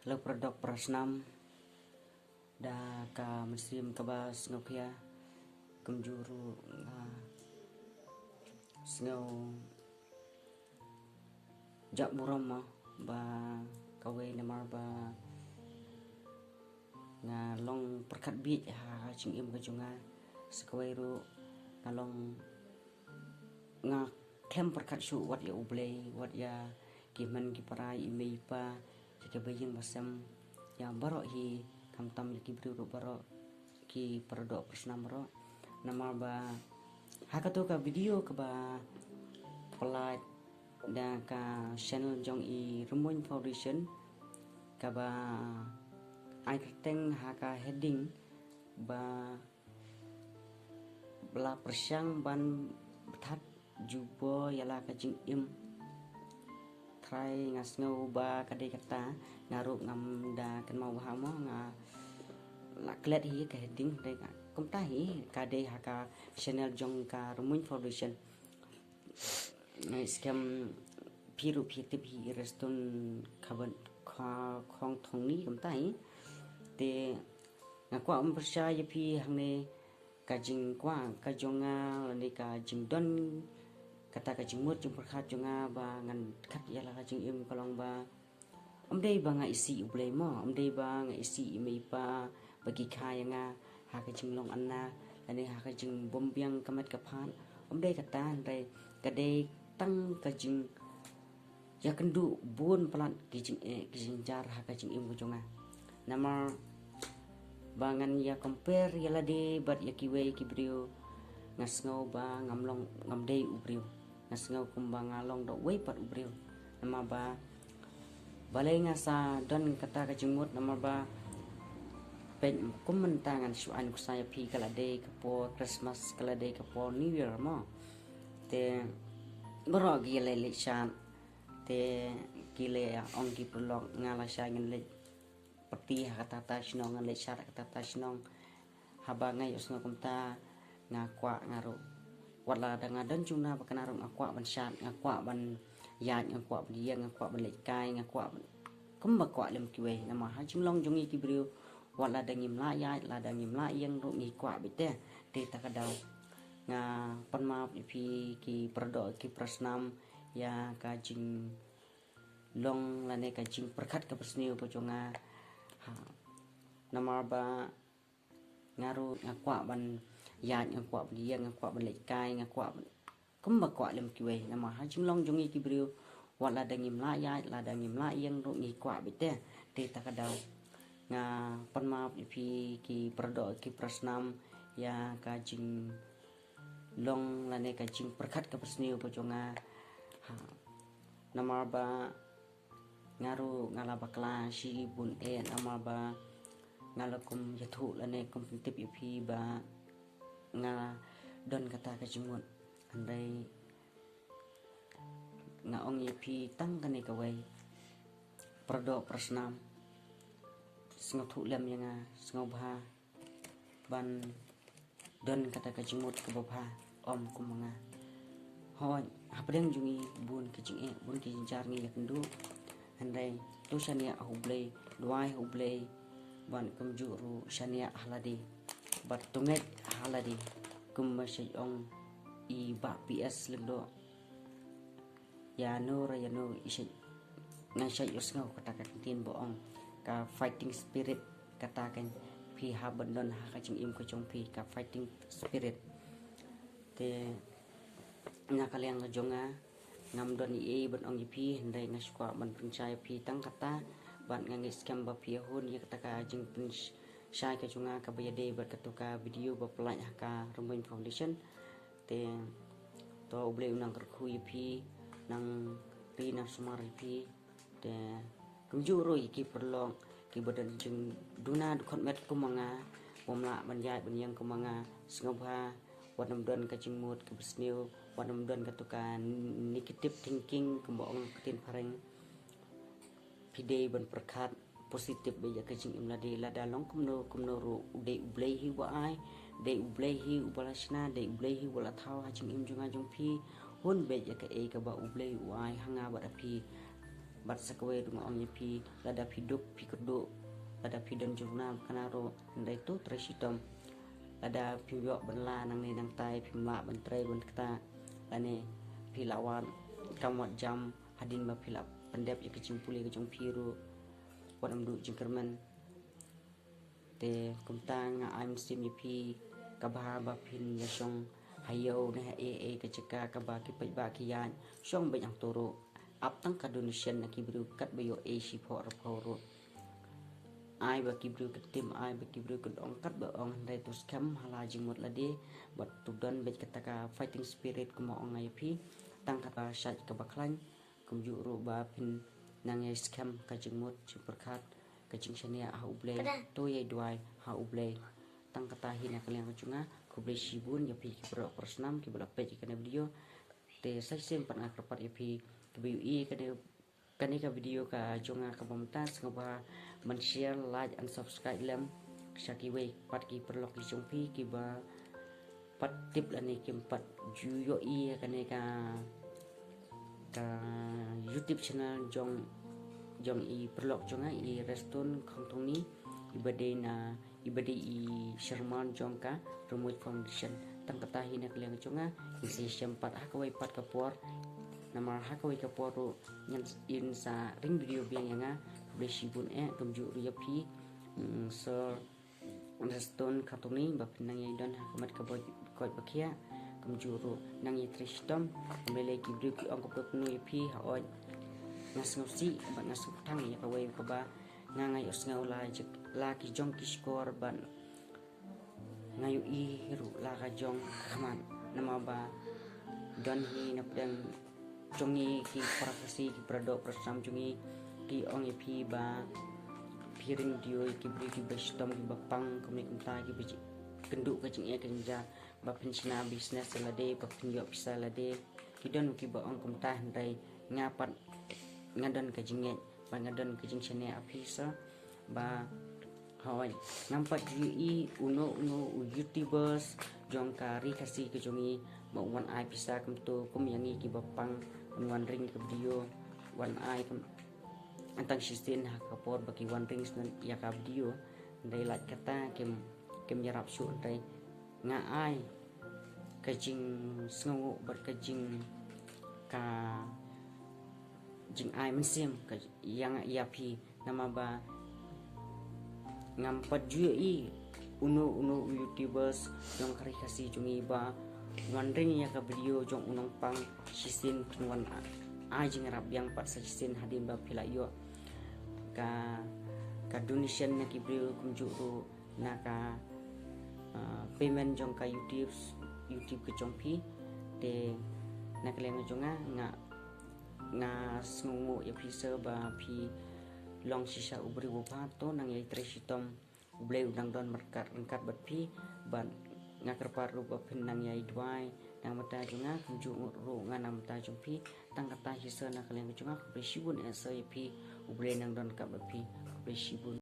Hello produk prasnam da ka muslim ka ba snopia kumjuru snow jak buram ba kawe namar ba nga long perkat bi ha ching im ka junga skwai ru ngalong nga klem perkat shu wat ya ublei wat ya kiman ki parai imei pa jika bayin basam yang barok hi kam tam ki bru barok ki produk prasnam ro nama ba hakato ka video ka ba pelai da ka channel jong i Rumoin Foundation ka ba ai teng haka heading ba bla persyang ban bethat jubo yala ka jing im try ngas ngau ba kadai kata ngaru ngam da kan mau ha mo nga la klet hi ka heading dai ka kom ta hi kadai haka channel jong ka Rumoin Foundation ngai scam piru pi tip hi reston khaban kha khong thong ni kom ta hi te nga kwa percaya pi hang ne ka jing kwa ka jonga ni ka jing don kata ka jing mut jing perkhat jonga ba ngan khat yala ka jing im kalong ba dei ba nga isi ublei mo dei ba nga isi imei pa bagi kaya nga ha ka jing long anna ani ha ka jing bombyang kamat ka phan dei kata dei ka dei tang ka jing ya kendu bun pelan ki jing jar ha ka jing im ko jonga nama bangan ya compare yala de bat ya kiwe ki brio ngas ngau ba ngamlong ngamdei ubrio ngas ngau kumbang ngalong do wei pat ubrio nama ba balai ngasa don kata ka jingmut nama ba pen kumentangan suan ku saya pi kala de kapo Christmas kala de kapo New Year mo te bro gi le shan te kile ong ki prolog ngala sha ngin le peti kata ta snong le sha kata ta snong haba ngai usno kumta ngakwa ngaru wala da ngadan juna bakanarum akwa ban shat ngakwa ban yaat ngakwa ban yang ngakwa ban le kai ngakwa kum bakwa lem kiwe nama ha jimlong jongi ki brio wala da ngim la yaat la da ngim la yang ro ngi kwa bite te takadau nga panma pi ki produk ki prasnam ya ka jing long lane ka jing perkhat ka persniu po jonga ha nama ba ngaru ngakwa ban yaat ngakwa ban yang ngakwa ban le kai ngakwa kum bakwa lem kiwe nama ha jimlong jongi ki brio wala da ngim la yaat la da ngim la yang ro ngi kwa bite te takadau nga panma pi ki produk ki prasnam ya ka jing long lane ka jing perkhat ka persniu po jonga ha nama ba ngaru ngala bakla shi bun nama ba ngalakum yathu lane kum tip pi ba nga don kata ka jimut andai nga ong pi tang kane ka wai produk prasnam sngathu lem yang ngobha ban don kata ka jimut ka bobha om kumanga hoi hapdeng jungi bun kicing bun kicing jar ngi yakendu andai tu shania hublei duai hublei ban kumjuru shania haladi bat tunget haladi kum masih ong i ba ps lendo ya no isi ngasai usngau kata tin boong ka fighting spirit katakan pi ha bandon ha kacing im ko jong pi ka fighting spirit te nga kaliang jonga ngam don i ban ong pi ndai ngaskwa ban percaya pi tang kata ban ngangis scam ba pi hun ya kata ka jing pin shai ka junga ka bayade bat katuka video ba pelaj ka Rumoin Foundation te to ble unang kerkhui pi nang ri na sumar pi te kumjuro iki perlong ki badan jing duna dukot met kumanga pomla banjai banyang kumanga sngobha wadam don ka jingmut ka besniu wadam don ka tuka negative thinking kembong ketin pareng pide ban perkhat positif be ya ka jing imla de la dalong kumno ru de ublei hi wa ai de ublei hi ubalasna de ublei hi wala thaw ha jing im junga jong pi hun be ya ka e ka ba ublei wa ai hanga ba pi bat sakwe rumah ong pi lada piduk pikudu lada pidon jurna kanaro ndai tu tresitom lada piwok benla nang ni nang tai pimla bentre bun kata lane pilawan kamot jam hadin ba pilap pendep ya kejimpuli ke jong piru wadam du jengkerman te kumtang am sim pi kabha ba pin ya song hayo na e keceka kabha ki pai ba kiyan song ba yang toro ap tang ka donation na kibru kat ba yo e shi pho ro ai ba kibru ketim ai ba kibru kun ong kat ba ong dai to scam hala jimut lade bat tu don bet kataka fighting spirit kuma ong ai pi tang kata shat ka baklan kum ju ro ba pin nang ai scam ka jimut superkat ka jing shania a uble to ye dwai ha uble tang kata hina kalian kacunga kuble shibun ya pi kibro persnam kibla pe kana video te sai sem pan akrapat ya pi kbi kana ka video ka jonga ka pamtas ngaba man share like and subscribe lem shaki we pat ki perlok ki jongpi ki ba pat tip lani kim pat juyo i kana ka YouTube channel jong i perlok jonga i restun khong ni ibade i Sherman jongka Remote Foundation tang katahi nak leng jonga isi sempat hakawai pat kapor nama hakawai kapor nyan in sa ring video biang yanga blesibun kamju riapi so restun katuni bapinang yidon hakamat kaboy koy bakia kamjuru nang yitristom mele kibri ki ong kopot nu yapi haoy ngasngsi ba ngasutang ya kawai kaba ngangai usngau la ki jong ki skor ban ngayu i ru la ka jong kaman nama ba don hi napdang jongi ki prakasi ki produk persam jongi ki ong yapi ba piring dio ki bri ki bestom ki bapang kami kumta ki biji kenduk ka jing e kenja ba pensiona business lade ba pinyo bisa lade ki don ki ba ong kumta ndai ngapat ngadon ka jing ba ngadon ka jing chene apisa ba hoy nampak i uno youtubers jong ka ri kasi ke jongi ba wan ai bisa kum to kum yangi ki bapang wan ring ke video wan ai kum antang sistin ha kapor bagi wan ring ya ka video ndai lat kata kem yarap su ndai nga ai ka jing sngu bar ka jing ai mensim ka yang yapi nama ba ngampat juga i uno youtubers yang kari kasih jungi ba wandering ya ka video jong unong pang sisin pinwan a jing rap yang pat sisin hadin ba pila yo ka donation na kibrio kumjuru na ka payment jong ka YouTube ke jong pi de na kaleng jonga nga sngu ya pisa ba pi long sisa ubri wopa to nang yai tresitom ublei udang don merkat rengkat bat pi ban ngakar paru ba pin nang yai dwai nang mata junga kunju ru nga nang mata jumpi tang kata hisa na kaleng junga kubri shibun esa pi ublei nang don kat bat pi kubri shibun